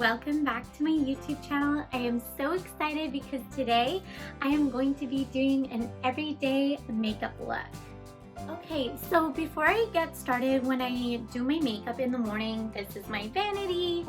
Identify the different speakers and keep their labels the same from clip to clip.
Speaker 1: welcome back to my YouTube channel. I am so excited because today I am going to be doing an everyday makeup look. Okay, so before I get started, when I do my makeup in the morning, this is my vanity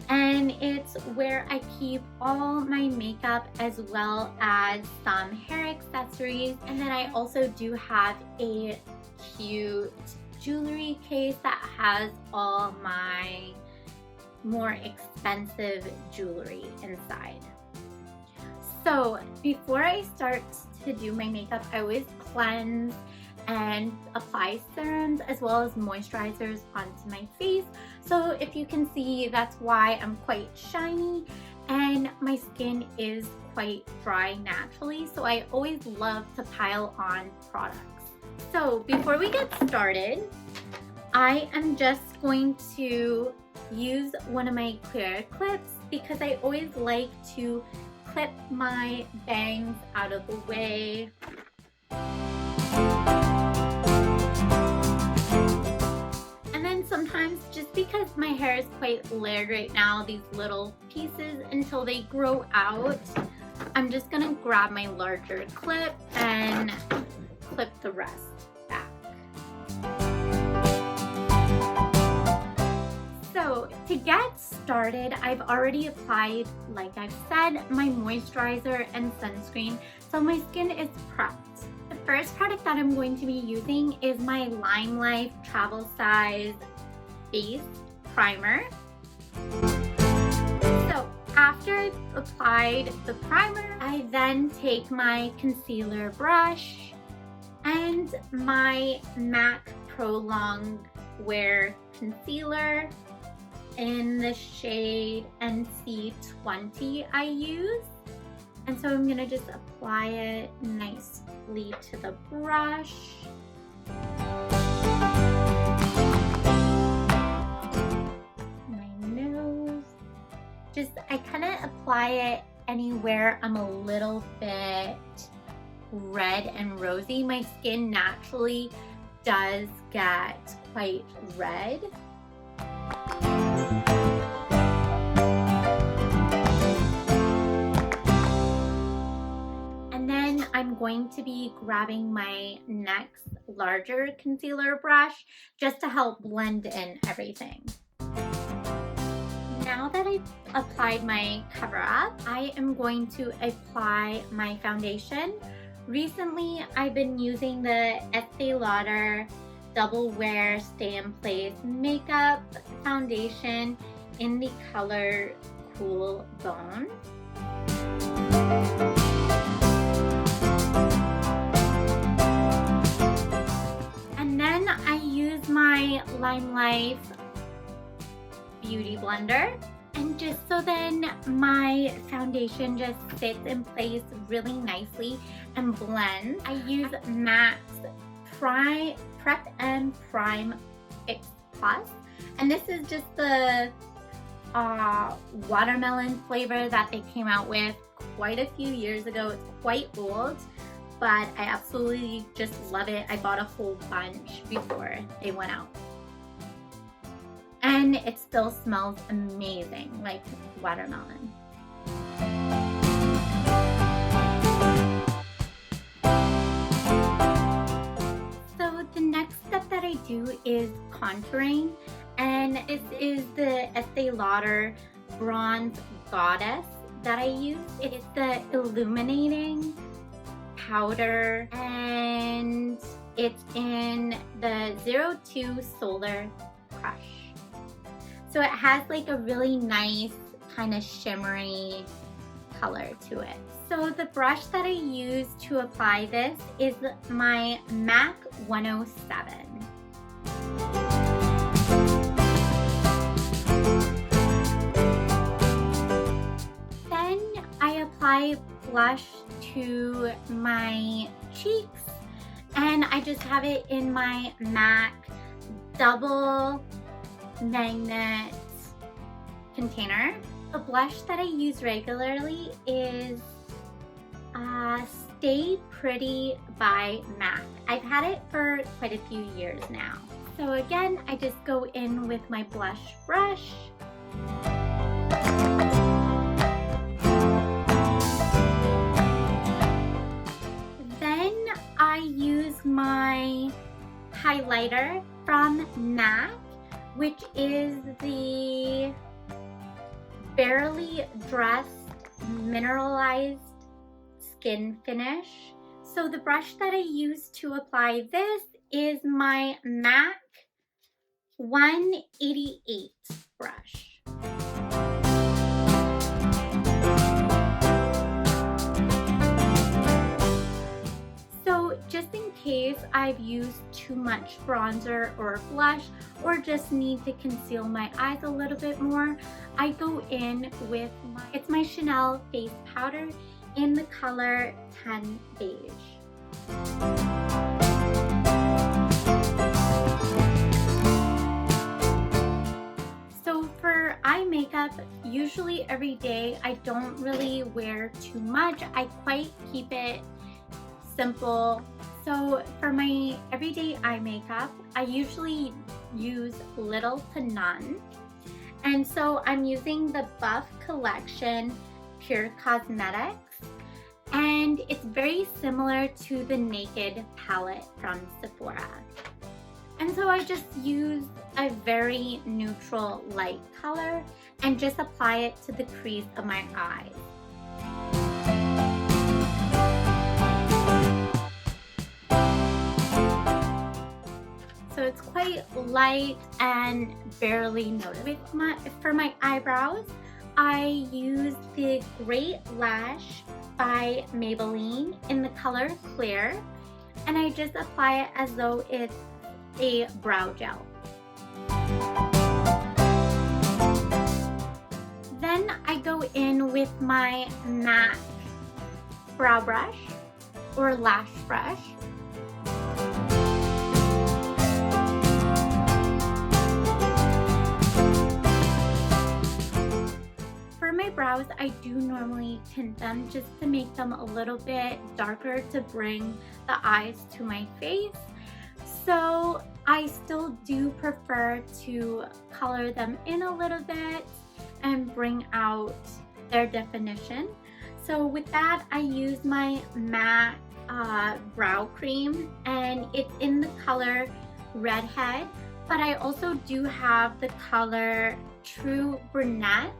Speaker 1: and it's where I keep all my makeup as well as some hair accessories. And then I also do have a cute jewelry case that has all my more expensive jewelry inside. So before I start to do my makeup, I always cleanse and apply serums as well as moisturizers onto my face. So if you can see, that's why I'm quite shiny and my skin is quite dry naturally. So I always love to pile on products. So before we get started, I am just going to use one of my clear clips because I always like to clip my bangs out of the way. And then sometimes, just because my hair is quite layered right now, these little pieces, until they grow out, I'm just gonna grab my larger clip and clip the rest back. So to get started, I've already applied, like I've said, my moisturizer and sunscreen, so my skin is prepped. The first product that I'm going to be using is my LimeLife travel size base primer. So after I've applied the primer, I then take my concealer brush and my MAC Pro Long Wear concealer in the shade NC20 I use. And so I'm gonna just apply it nicely to the brush. My nose. I kind of apply it anywhere I'm a little bit red and rosy. My skin naturally does get quite red. And then I'm going to be grabbing my next larger concealer brush just to help blend in everything. Now that I've applied my cover up, I am going to apply my foundation. Recently, I've been using the Estée Lauder Double Wear Stay in Place Makeup Foundation in the color Cool Bone. And then I use my LimeLife Beauty Blender. And just so then my foundation just sits in place really nicely and blends, I use MAC's Prep and Prime Fix Plus. And this is just the watermelon flavor that they came out with quite a few years ago. It's quite old, but I absolutely just love it. I bought a whole bunch before they went out. And it still smells amazing, like watermelon. So the next step that I do is contouring, and this is the Estee Lauder Bronze Goddess that I use. It is the illuminating powder, and it's in the 02 Solar Crush. So it has like a really nice kind of shimmery color to it. So the brush that I use to apply this is my MAC 107. Then I apply blush to my cheeks, and I just have it in my MAC Double Magnet container. The blush that I use regularly is Stay Pretty by MAC. I've had it for quite a few years now. So again, I just go in with my blush brush use my highlighter from MAC, which is the Barely Dressed Mineralized Skin Finish. So the brush that I use to apply this is my MAC 188 brush. So just in case I've used too much bronzer or blush or just need to conceal my eyes a little bit more, I go in with it's my Chanel face powder in the color 10 Beige. So for eye makeup, usually every day I don't really wear too much. I quite keep it simple. So for my everyday eye makeup, I usually use little to none. And so I'm using the Buff Collection Pure Cosmetics. And it's very similar to the Naked palette from Sephora. And so I just use a very neutral light color and just apply it to the crease of my eyes. So it's quite light and barely noticeable. For my eyebrows, I use the Great Lash by Maybelline in the color Clear, and I just apply it as though it's a brow gel. Then I go in with my MAC brow brush or lash brush. For my brows, I do normally tint them just to make them a little bit darker to bring the eyes to my face. So I still do prefer to color them in a little bit and bring out their definition. So with that, I use my MAC brow cream, and it's in the color Redhead, but I also do have the color True Brunette,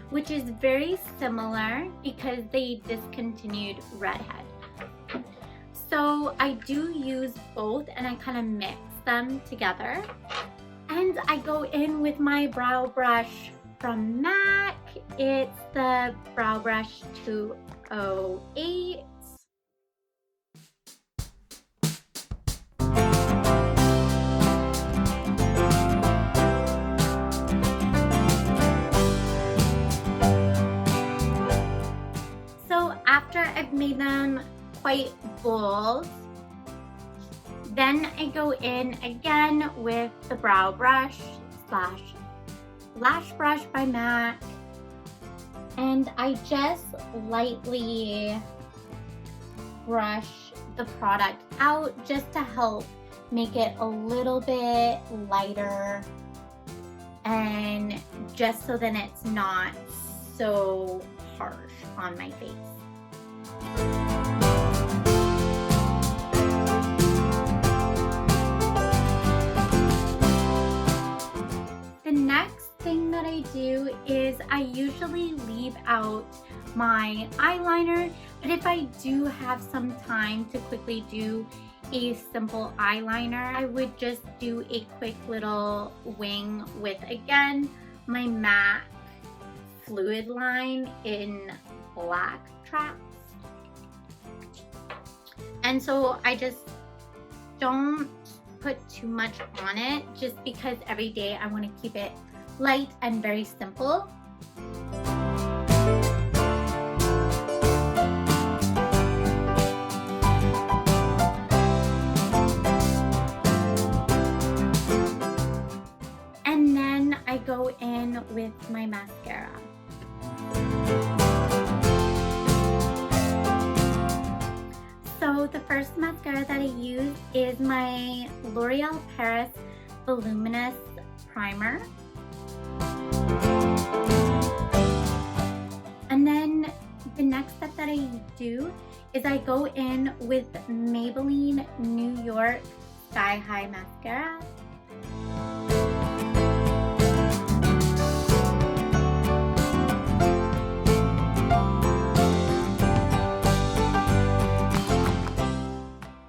Speaker 1: which is very similar because they discontinued Redhead. So I do use both and I kind of mix them together. And I go in with my brow brush from MAC. It's the Brow Brush 208. After I've made them quite bold, then I go in again with the brow brush slash lash brush by MAC, and I just lightly brush the product out just to help make it a little bit lighter, and just so then it's not so harsh on my face. The next thing that I do is I usually leave out my eyeliner, but if I do have some time to quickly do a simple eyeliner, I would just do a quick little wing with, again, my MAC Fluidline in Black Traps. And so I just don't put too much on it just because every day I want to keep it light and very simple. And then I go in with my mascara. So the first mascara that I use is my Loreal Paris Voluminous Primer. And then the next step that I do is I go in with Maybelline New York Sky High Mascara.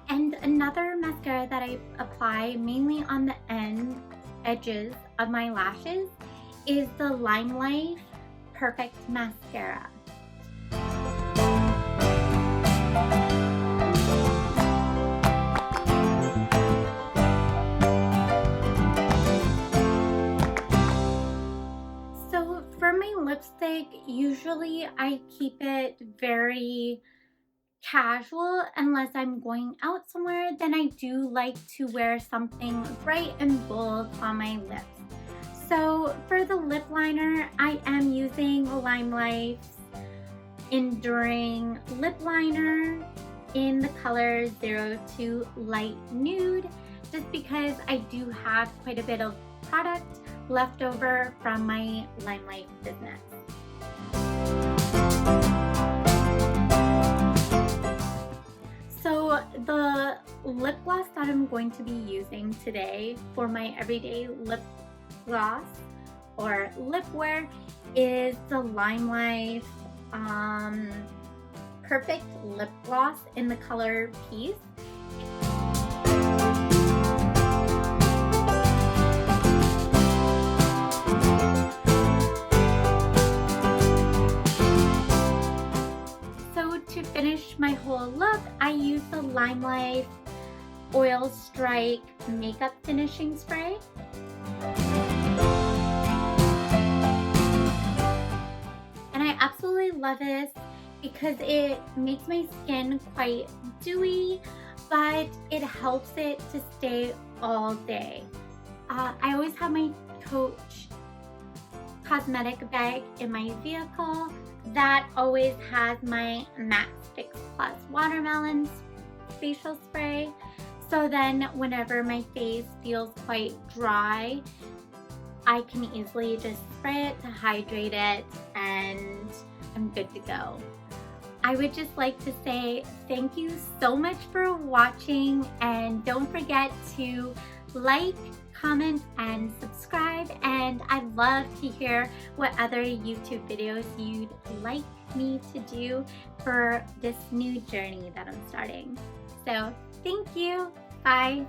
Speaker 1: And another mascara that I apply mainly on the edges of my lashes is the LimeLife Perfect Mascara. So for my lipstick, usually I keep it very casual unless I'm going out somewhere. Then I do like to wear something bright and bold on my lips. So for the lip liner, I am using LimeLife's Enduring Lip Liner in the color 02 Light Nude, just because I do have quite a bit of product left over from my LimeLife business. So the lip gloss that I'm going to be using today for my everyday lip gloss or lip wear is the LimeLife Perfect Lip Gloss in the color Peace. So to finish my whole look, I use the LimeLife Oil Strike Makeup Finishing Spray. And I absolutely love this because it makes my skin quite dewy, but it helps it to stay all day. I always have my Coach cosmetic bag in my vehicle that always has my Max Fix Plus Watermelon facial spray. So then whenever my face feels quite dry, I can easily just spray it to hydrate it and I'm good to go. I would just like to say thank you so much for watching, and don't forget to like, comment, and subscribe, and I'd love to hear what other YouTube videos you'd like me to do for this new journey that I'm starting. So thank you. Bye.